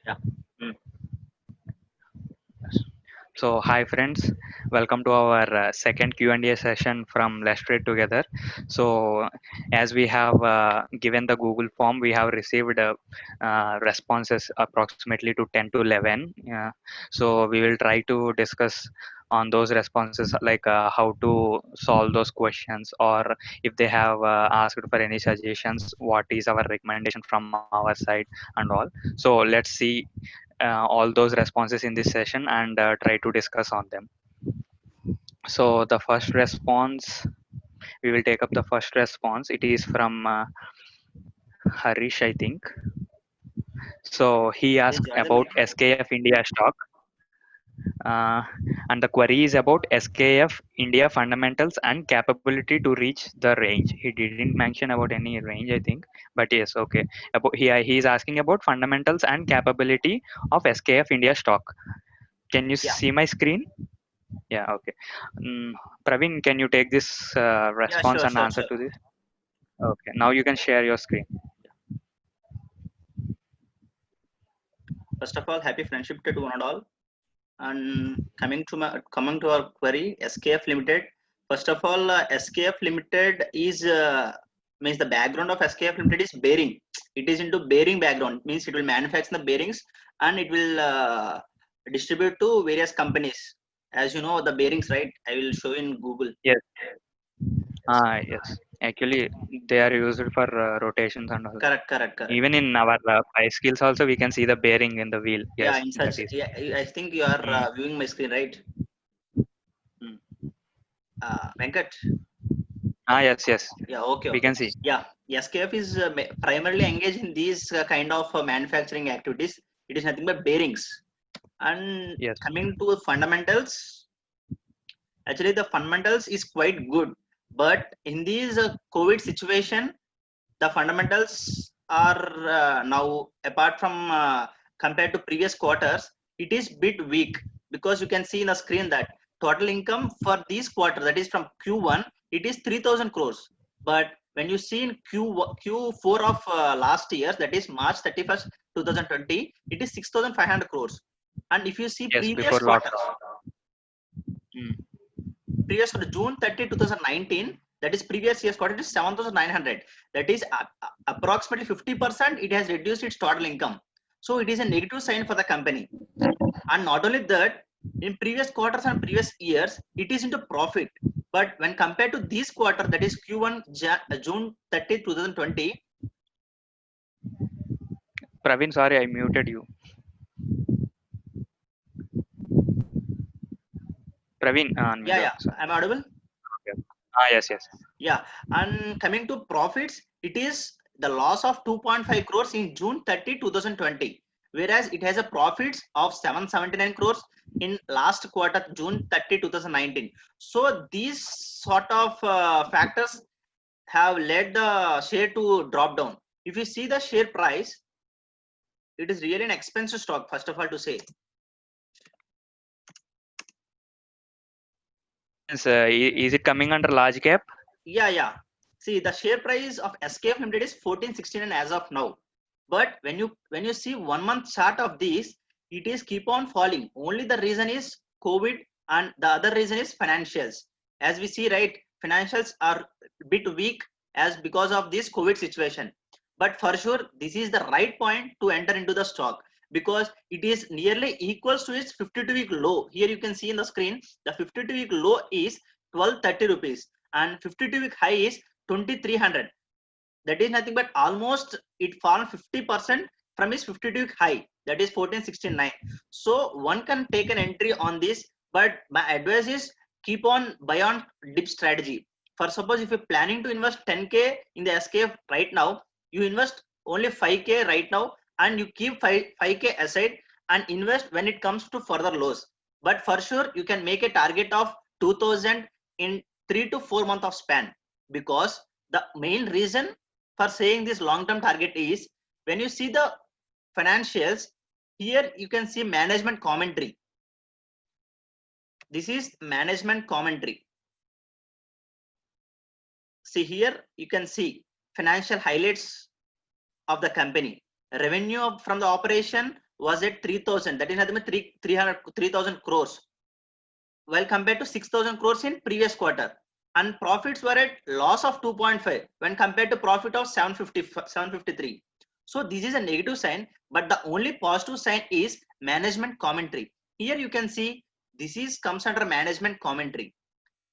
Yeah. Mm. So, hi friends, welcome to our second Q&A session from Let's Trade Together. So, as we have given the Google form, we have received responses approximately to 10 to 11. So, we will try to discuss on those responses, like how to solve those questions, or if they have asked for any suggestions, what is our recommendation from our side and all. So, let's see all those responses in this session and try to discuss on them. So the first response, we will take up the first response. It is from Harish, I think. So he Please asked join the about meeting. SKF India stock, uh, and the query is about SKF India fundamentals and capability to reach the range. He didn't mention about any range, I think, but yes, okay. About he is asking about fundamentals and capability of SKF India stock. Can you Yeah. see my screen? Yeah, okay. Mm, Praveen, can you take this Yeah. response Sure. and Sure. answer Sure. to this? Okay, now you can share your screen. First of all, happy friendship to one and all. And coming to our query, SKF Limited. First of all, SKF Limited is means the background of SKF Limited is bearing. It is into bearing background. Means it will manufacture the bearings and it will distribute to various companies. As you know, the bearings, right? I will show in Google. Yes. Yes. Actually, they are used for rotations and all. Correct. Correct. Correct. Even in our bicycles also, we can see the bearing in the wheel. Yeah. Yes, In that such, is. yeah, I think you are Mm. viewing my screen, right? Hmm. Venkat. Yes, yes. Yeah, okay, We okay. can see. Yeah, SKF is primarily engaged in these kind of manufacturing activities. It is nothing but bearings. And Yes. coming to fundamentals, actually the fundamentals is quite good. But in this COVID situation, the fundamentals are now apart from compared to previous quarters, it is bit weak because you can see in the screen that total income for this quarter, that is from Q1, it is 3000 crores. But when you see in Q4 of last year, that is March 31st 2020, it is 6500 crores. And if you see Yes, before previous quarters, lockdown. Mm. previous quarter, June 30, 2019, that is previous year's quarter, it is 7900. That is approximately 50%. It has reduced its total income. So it is a negative sign for the company. And not only that, in previous quarters and previous years, it is into profit. But when compared to this quarter, that is Q1 June 30, 2020, Praveen, sorry, I muted you. Praveen, yeah, unmute yeah, yourself. I'm audible. Okay. Yes, yes. Yeah, and coming to profits, it is the loss of 2.5 crores in June 30, 2020, whereas it has a profits of 779 crores in last quarter, June 30, 2019. So these sort of factors have led the share to drop down. If you see the share price, it is really an expensive stock, first of all to say. Means, is it coming under large cap? Yeah, yeah. See, the share price of SKF Limited is 1469 as of now. But when you see 1 month chart of this, it is keep on falling. Only the reason is COVID, and the other reason is financials. As we see, right, financials are a bit weak as because of this COVID situation. But for sure, this is the right point to enter into the stock because it is nearly equals to its 52-week low. Here you can see in the screen, the 52-week low is 1230 rupees and 52-week high is 2300. That is nothing but almost it fallen 50% from its 52-week high, that is 1469. So one can take an entry on this, but my advice is keep on buy on dip strategy. For suppose if you're planning to invest 10k in the SKF right now, you invest only 5k right now and you keep 5k aside and invest when it comes to further lows. But for sure you can make a target of 2000 in 3 to 4 months of span, because the main reason for saying this long term target is when you see the financials, here you can see management commentary. This is management commentary. See here you can see financial highlights of the company. Revenue from the operation was at 3000, that is nothing but 3,000 crores, while compared to 6,000 crores in previous quarter, and profits were at loss of 2.5 when compared to profit of 753. So this is a negative sign, but the only positive sign is management commentary. Here you can see this is comes under management commentary.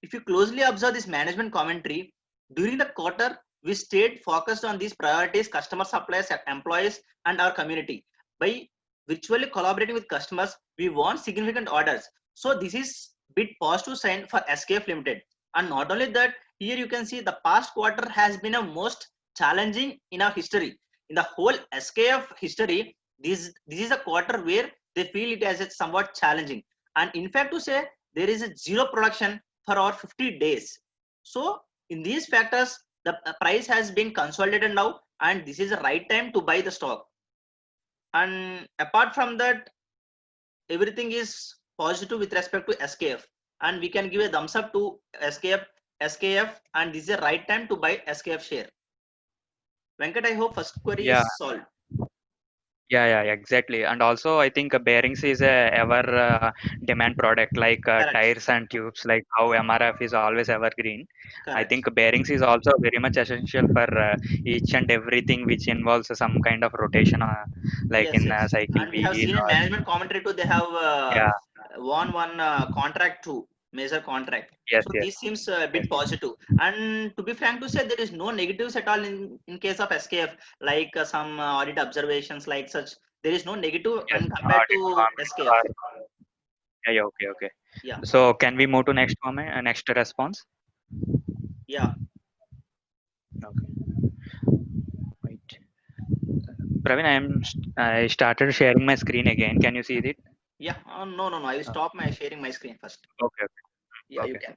If you closely observe this management commentary, during the quarter, we stayed focused on these priorities, customer, suppliers, employees, and our community. By virtually collaborating with customers, we won significant orders. So this is bit positive sign for SKF Limited. And not only that, here you can see the past quarter has been a most challenging in our history. In the whole SKF history, this is a quarter where they feel it as a somewhat challenging. And in fact, to say there is a zero production for our 50 days. So in these factors, the price has been consolidated now, and this is the right time to buy the stock. And apart from that, everything is positive with respect to SKF, and we can give a thumbs up to SKF, and this is the right time to buy SKF share. Venkat, I hope first query Yeah, is solved. yeah, exactly. And also, I think bearings is a ever demand product like Correct, tires and tubes, like how MRF is always evergreen. I correct. think bearings is also very much essential for each and everything which involves some kind of rotation, like Yes, in yes. cycle And we have wheel seen in or management commentary too, they have yeah, won one contract too, major contract. yes, So yes, this seems a yes, bit positive. And to be frank to say, there is no negatives at all in case of SKF, like some audit observations like such. There is no negative yes. when compared Audit to comments SKF. are yeah, okay. Yeah, So can we move to next comment, next response? yeah, Okay. Wait. Praveen, I started sharing my screen again. Can you see it? yeah. No, no, no. I will Uh, stop my sharing my screen first. Okay, Yeah, you okay. can.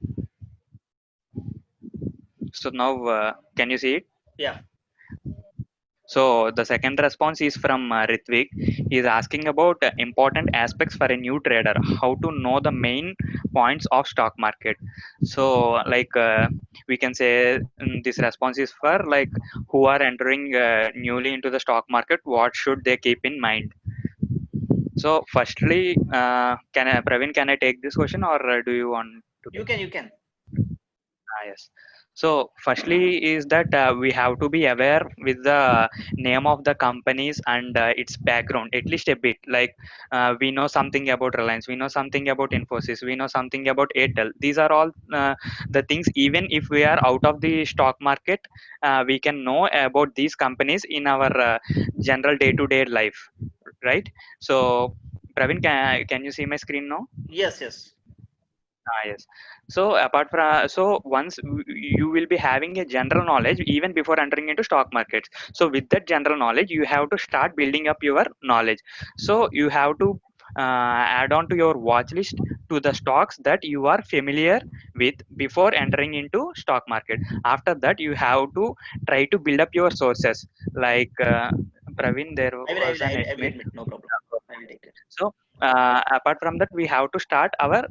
So now, can you see it? Yeah. So the second response is from Ritvik. He is asking about important aspects for a new trader. How to know the main points of stock market. So like we can say this response is for like who are entering newly into the stock market. What should they keep in mind? So firstly, Praveen, can I take this question or do you want to You take? can, you can. Yes. So, firstly, is that we have to be aware with the name of the companies and its background, at least a bit. Like we know something about Reliance, we know something about Infosys, we know something about Airtel. These are all the things. Even if we are out of the stock market, we can know about these companies in our general day-to-day life, right? So, Praveen, can you see my screen now? Yes, yes. Yes. So apart from once you will be having a general knowledge even before entering into stock markets. So with that general knowledge, you have to start building up your knowledge. So you have to add on to your watch list to the stocks that you are familiar with before entering into stock market. After that, you have to try to build up your sources. Like Praveen, there was an I will admit. admit. No problem. I will take it. So apart from that, we have to start our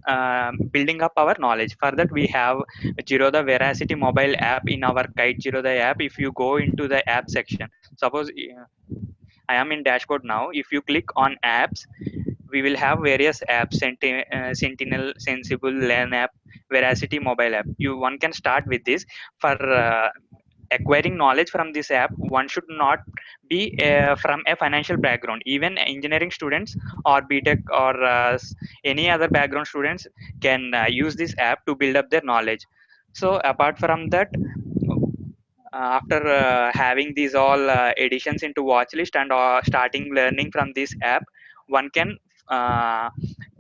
building up our knowledge. For that, we have Zerodha Veracity mobile app in our Kite Zerodha app. If you go into the app section, suppose I am in dashboard now. If you click on apps, we will have various apps: Sentinel, Sensible, Learn app, Veracity mobile app. You one can start with this for. Acquiring knowledge from this app. One should not be from a financial background. Even engineering students or btech or any other background students can use this app to build up their knowledge. So apart from that, after having these all additions into watch list and starting learning from this app, one can uh,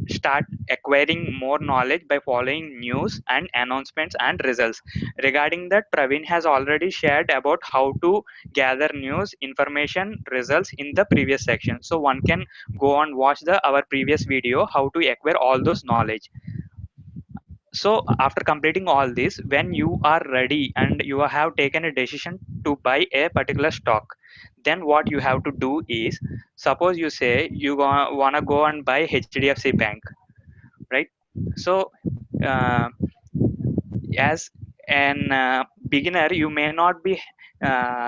start acquiring more knowledge by following news and announcements and results. Regarding that, Praveen has already shared about how to gather news information results in the previous section. So one can go and watch the our previous video how to acquire all those knowledge. So after completing all this, when you are ready and you have taken a decision to buy a particular stock, then what you have to do is, suppose you say you want to go and buy HDFC Bank, right? So uh, as an beginner, you may not be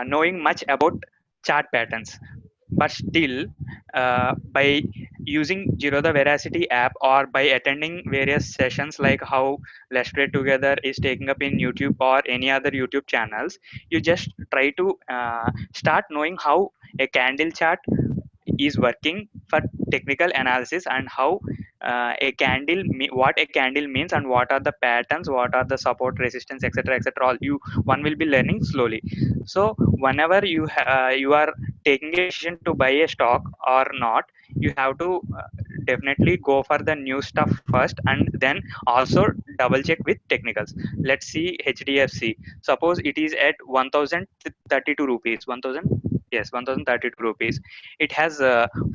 knowing much about chart patterns. but still, by using Zerodha Veracity app or by attending various sessions like how Let's Play Together is taking up in YouTube or any other YouTube channels, you just try to start knowing how a candle chart is working for technical analysis, and how what a candle means, and what are the patterns, what are the support, resistance, etc., etc., all you one will be learning slowly. So whenever you are taking a decision to buy a stock or not, you have to definitely go for the new stuff first, and then also double check with technicals. Let's see HDFC. Suppose it is at 1032 rupees, 1000, yes, 1032 rupees. It has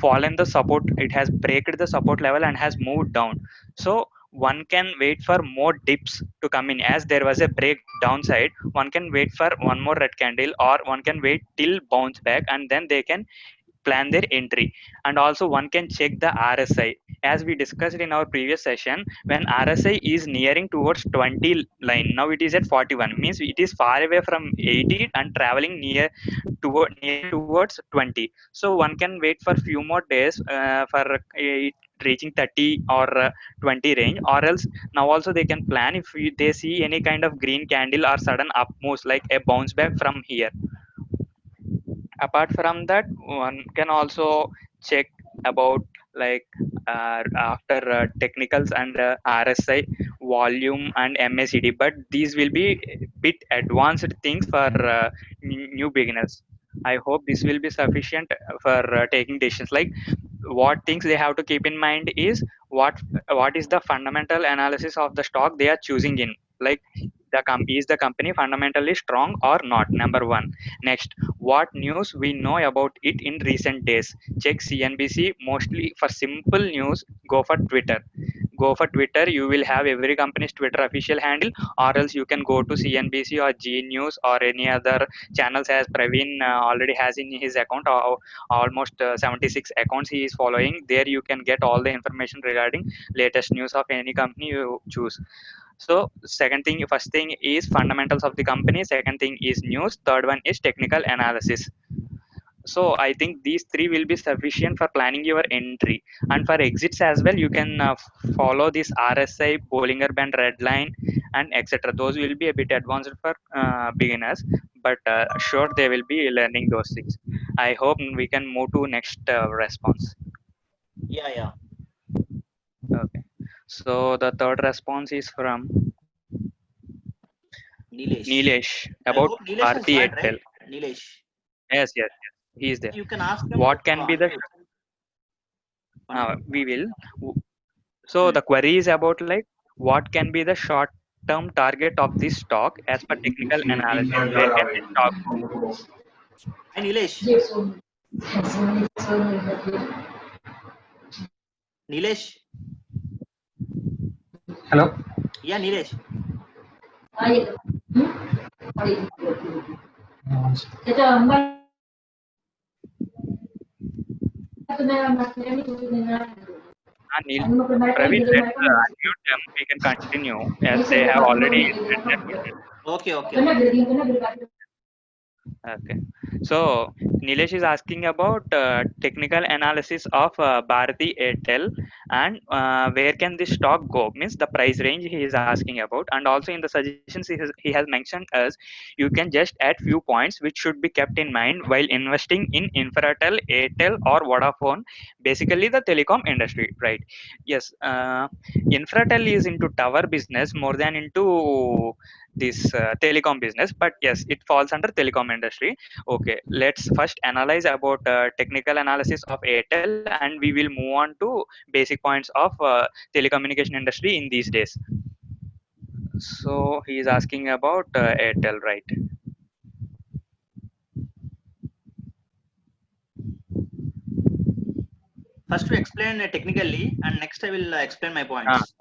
fallen the support, it has breaked the support level and has moved down. So one can wait for more dips to come in. As there was a break downside, one can wait for one more red candle, or one can wait till bounce back, and then they can plan their entry. And also one can check the RSI. As we discussed in our previous session, when RSI is nearing towards 20 line, now it is at 41, means it is far away from 80 and traveling near towards 20. So one can wait for few more days for it reaching 30 or 20 range, or else now also they can plan if they see any kind of green candle or sudden up moves like a bounce back from here. Apart from that, one can also check about like after technicals and RSI, volume and MACD, but these will be bit advanced things for new beginners. I hope this will be sufficient for taking decisions. Like what things they have to keep in mind is what is the fundamental analysis of the stock they are choosing in. Like is the company fundamentally strong or not, number one. Next, what news we know about it in recent days. Check CNBC. Mostly for simple news, go for Twitter. Go for Twitter. You will have every company's Twitter official handle, or else you can go to CNBC or G News or any other channels, as Praveen already has in his account. Almost 76 accounts he is following. There you can get all the information regarding latest news of any company you choose. So second thing, first thing is fundamentals of the company, second thing is news, third one is technical analysis. So I think these three will be sufficient for planning your entry. And for exits as well, you can follow this RSI, Bollinger Band, red line, and etc. Those will be a bit advanced for beginners, but sure they will be learning those things. I hope we can move to next response. Yeah. Okay. So the third response is from Nilesh. Nilesh I about hope Nilesh has Bharti joined, Airtel. right? Nilesh. Yes, yes, yes. He is there. You can ask him What to can be the unmute. Unmute. we will. So Hmm. the query is about like what can be the short term target of this stock as per technical analysis. Where can this stock go? Hi, Nilesh. Nilesh. Hello. Yeah, Nilesh. Neil, Praveen, let's unmute them. We can continue as they have already said their question. Okay. Okay. So Nilesh is asking about technical analysis of Bharati Airtel, and where can this stock go? Means the price range he is asking about, and also in the suggestions he has mentioned as you can just add few points which should be kept in mind while investing in Infratel, Airtel, or Vodafone. Basically, the telecom industry, right? Yes. Infratel is into tower business more than into this telecom business, but yes, it falls under telecom industry. Okay, let's first analyze about technical analysis of Airtel, and we will move on to basic points of telecommunication industry in these days. So he is asking about Airtel, right? First, we explain technically, and next I will explain my Ah, points.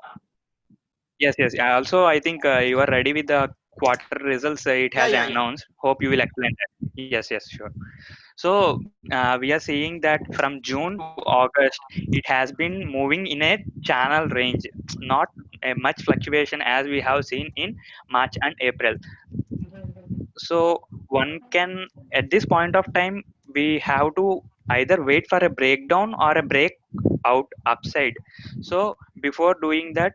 yes, yes. I think you are ready with the quarter results it has Yeah. announced. Hope you will explain that. Yes, yes, sure. So we are seeing that from June to August, it has been moving in a channel range, not a much fluctuation as we have seen in March and April. So one can, at this point of time, we have to either wait for a breakdown or a breakout upside. So before doing that,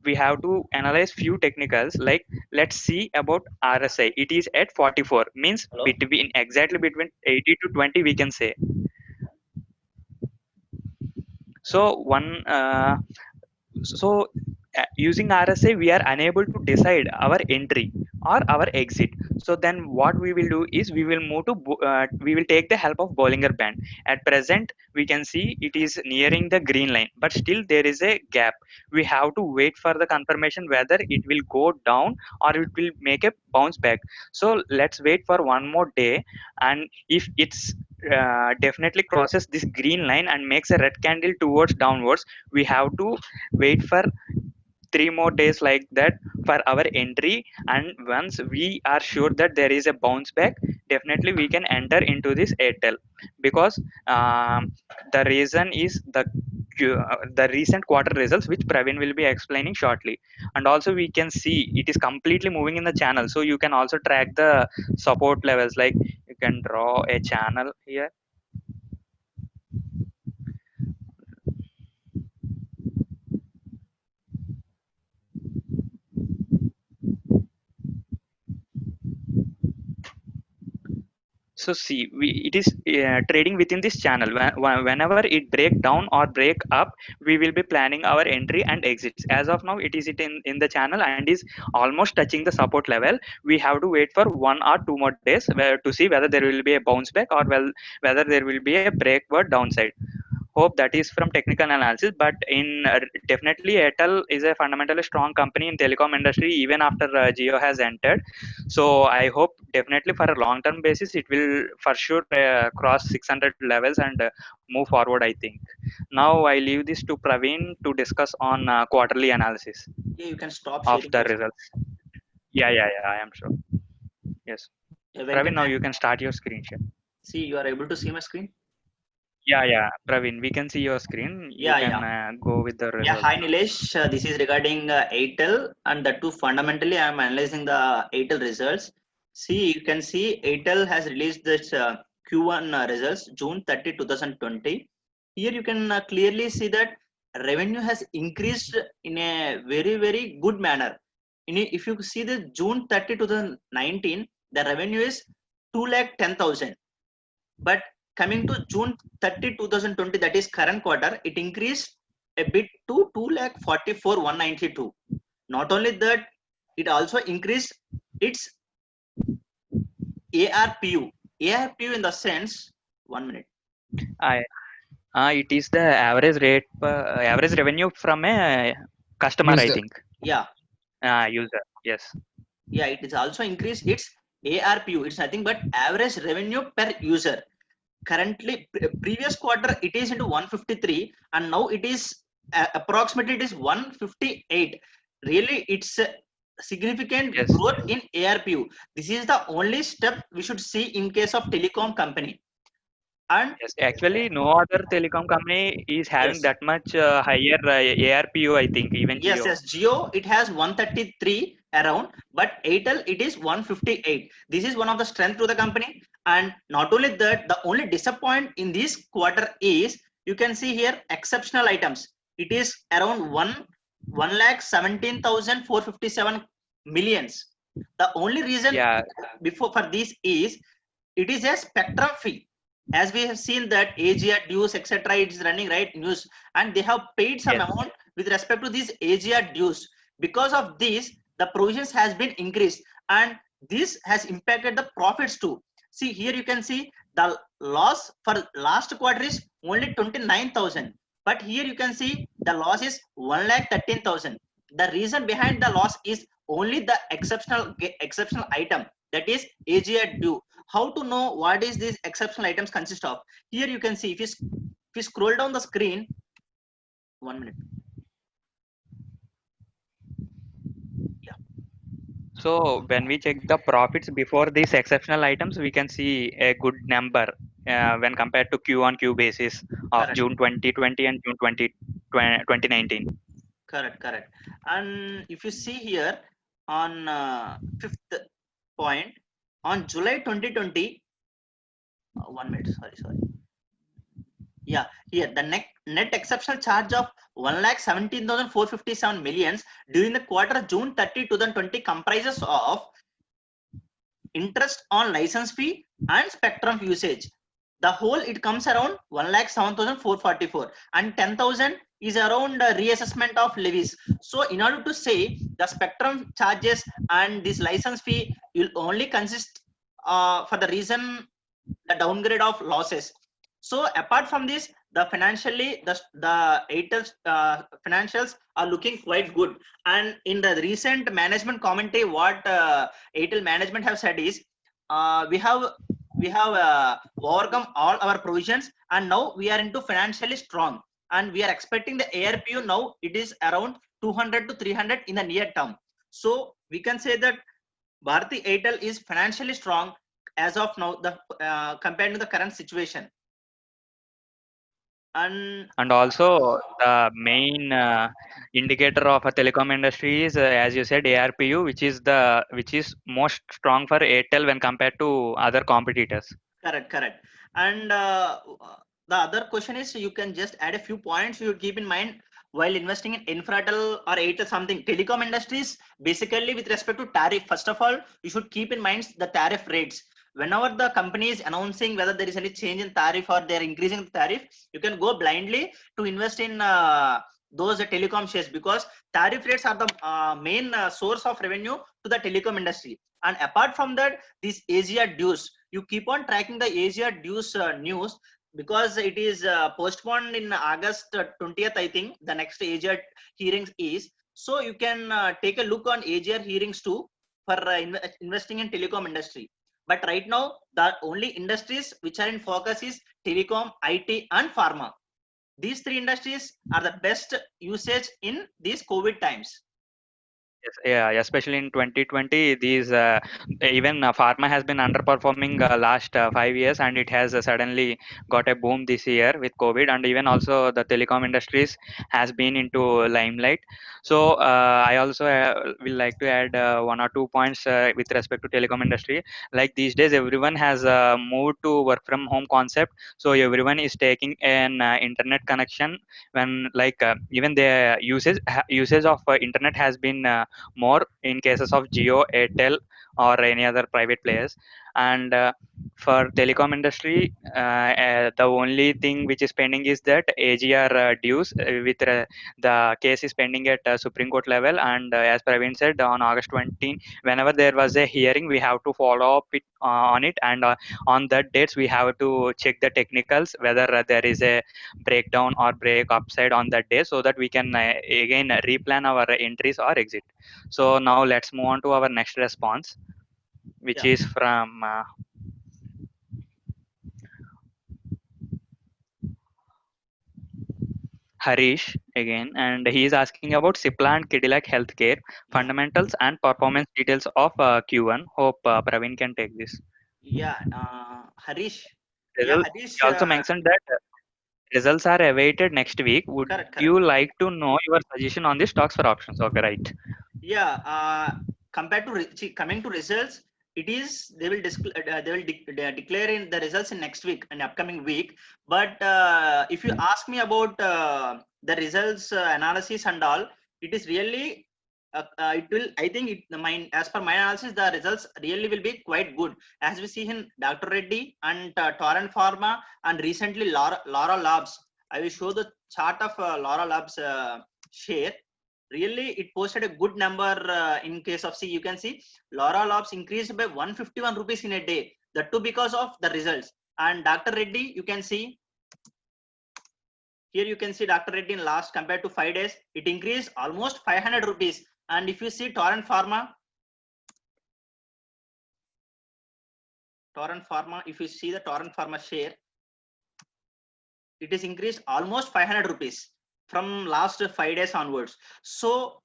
we have to analyze few technicals. Like, let's see about RSI. It is at 44, means Hello. between exactly between 80 to 20 we can say. So so using RSI we are unable to decide our entry or our exit. So then what we will do is we will move to we will take the help of Bollinger Band. At present we can see it is nearing the green line, but still there is a gap. We have to wait for the confirmation whether it will go down or it will make a bounce back. So let's wait for one more day, and if it's definitely crosses this green line and makes a red candle towards downwards, we have to wait for 3 more days like that for our entry. And once we are sure that there is a bounce back, definitely we can enter into this Airtel, because the reason is the recent quarter results, which Praveen will be explaining shortly. And also we can see it is completely moving in the channel, so you can also track the support levels. Like, you can draw a channel here. So see, it is trading within this channel. Whenever it break down or break up, we will be planning our entry and exits. As of now, it is in the channel and is almost touching the support level. We have to wait for 1 or 2 more days to see whether there will be a bounce back, or whether there will be a breakward downside. Hope that is from technical analysis. But in definitely Airtel is a fundamentally strong company in telecom industry even after Jio has entered. So I hope definitely for a long term basis it will for sure cross 600 levels and move forward, I think. Now I leave this to Praveen to discuss on quarterly analysis Yeah, you can stop of sharing the your screen. results. Yeah, I am sure. Yes, Yeah, when Praveen, can now I you can start your screen share. see you are able to see my screen? Yeah, Praveen, we can see your screen. You Yeah, yeah. can go with the Yeah, results. hi Nilesh. This is regarding Airtel, and that too fundamentally I am analyzing the Airtel results. See, you can see Airtel has released this Q1 results June 30, 2020. Here you can clearly see that revenue has increased in a very good manner. If you see the June 30, 2019, the revenue is 2,10,000. But coming to June 30, 2020, that is current quarter, it increased a bit to 2,44,192. Not only that, it also increased its ARPU. ARPU in the sense, 1 minute. I it is the average revenue from a customer, I User. think. Yeah, User. Yes. yeah, it is also increased its ARPU. It's nothing but average revenue per user. Currently, previous quarter it is into 153, and now it is approximately it is 158. Really, it's a significant Yes. growth in ARPU. This is the only step we should see in case of telecom company. And Yes. Actually, no other telecom company is having yes, that much higher ARPU, I think. Even yes, Geo. yes, Geo it has 133 around, but Airtel it is 158. This is one of the strength to the company. And not only that, the only disappoint in this quarter is you can see here exceptional items. It is around 1,17,457 millions. The only reason Yeah. before for this is it is a spectrum fee. As we have seen that AGR dues, etc., it is running right news, and they have paid some Yes. amount with respect to these AGR dues. Because of this, the provisions has been increased, and this has impacted the profits too. See here, you can see the loss for last quarter is only 29,000, but here you can see the loss is 1,13,000. The reason behind the loss is only the exceptional item, that is AGR due. How to know what is these exceptional items consist of? Here you can see if you scroll down the screen, 1 minute. Yeah, So when we check the profits before these exceptional items, we can see a good number when compared to Q on Q basis of correct, June 2020 and June 2019. correct. And if you see here on fifth point, on July 2020, 1 minute, sorry. Yeah, here the net exceptional charge of 1,17,457 millions during the quarter June 30, 2020 comprises of interest on license fee and spectrum usage. The whole it comes around 1,07,444 and 10,000 is around reassessment of levies. So in order to say the spectrum charges and this license fee will only consist for the reason the downgrade of losses. So apart from this, the financially the Airtel's financials are looking quite good. And in the recent management commentary, what Airtel management have said is we have overcome all our provisions and now we are into financially strong and we are expecting the ARPU now it is around 200 to 300 in the near term. So we can say that Bharti Airtel is financially strong as of now the compared to the current situation. And And also the main indicator of a telecom industry is, as you said, ARPU, which is most strong for Airtel when compared to other competitors. correct. And the other question is you can just add a few points you keep in mind while investing in Infratel or Airtel something. Telecom industries basically with respect to tariff. First of all, you should keep in mind the tariff rates. Whenever the company is announcing whether there is any change in tariff or they're increasing the tariff, you can go blindly to invest in those telecom shares because tariff rates are the main source of revenue to the telecom industry. And apart from that, this Asia dues, you keep on tracking the Asia dues news because it is postponed in August 20th, I think the next Asia hearings is. So you can take a look on Asia hearings too for investing in telecom industry. But right now, the only industries which are in focus is telecom, IT, and pharma. These three industries are the best usage in these COVID times. Yes, yeah, especially in 2020, these even pharma has been underperforming last 5 years, and it has suddenly got a boom this year with COVID, and even also the telecom industries has been into limelight. So I also will like to add 1 or 2 points with respect to telecom industry. Like these days, everyone has moved to work from home concept, so everyone is taking an internet connection when even the usage of internet has been more in cases of Geo, Airtel, or any other private players. And for telecom industry, the only thing which is pending is that AGR dues the case is pending at Supreme Court level. And as Praveen said, on August 20, whenever there was a hearing, we have to follow up on it. And on that dates, we have to check the technicals whether there is a breakdown or break upside on that day, so that we can again replan our entries or exit. So now let's move on to our next response, which Yeah, is from Harish again, and he is asking about Cipla and Kidilac Healthcare yeah, fundamentals and performance details of Q1. Hope Praveen can take this. yeah. Harish. Yeah, Result, Harish. he also mentioned that results are awaited next week. Would Correct. you like to know your suggestion on the stocks for options? Okay, right. Yeah, compared to coming to results, it is they will declare in the results in next week and upcoming week. But if you ask me about the results analysis and all, it is really it will. I think as per my analysis, the results really will be quite good. As we see in Dr. Reddy and Torrent Pharma and recently Laura Labs. I will show the chart of Laura Labs share. Really it posted a good number in case of, see, you can see Laura Labs increased by 151 rupees in a day, that too because of the results. And Dr. Reddy, you can see here, you can see Dr. Reddy in last compared to 5 days it increased almost 500 rupees. And if you see Torrent Pharma, if you see the Torrent Pharma share, it is increased almost 500 rupees from last 5 days onwards. So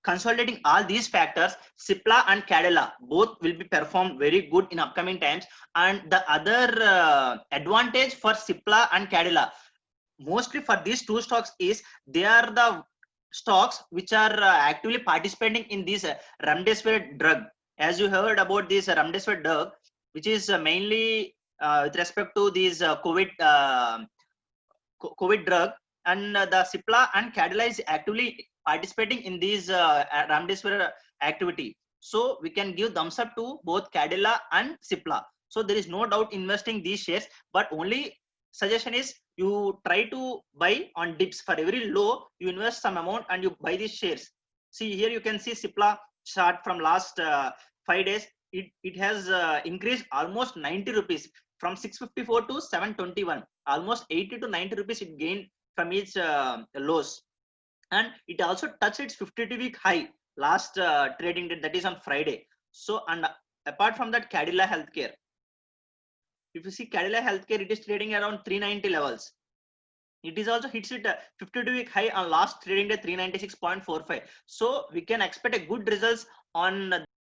consolidating all these factors, Cipla and Cadila both will be performed very good in upcoming times. And the other advantage for Cipla and Cadila, mostly for these two stocks, is they are the stocks which are actively participating in this Remdesivir drug. As you heard about this Remdesivir drug, which is mainly with respect to these COVID drug, and the Cipla and Cadila is actively participating in these remdesivir activity. So we can give thumbs up to both Cadila and Cipla. So there is no doubt investing these shares, but only suggestion is you try to buy on dips. For every low, you invest some amount and you buy these shares. See here, you can see Cipla chart from last 5 days. It has increased almost 90 rupees from 654 to 721. Almost 80 to 90 rupees it gained from its lows, and it also touched its 52-week high last trading day, that is on Friday. So, and apart from that, Cadila Healthcare, if you see Cadila Healthcare, it is trading around 390 levels. It is also hits it 52-week high on last trading day 396.45. So we can expect a good results on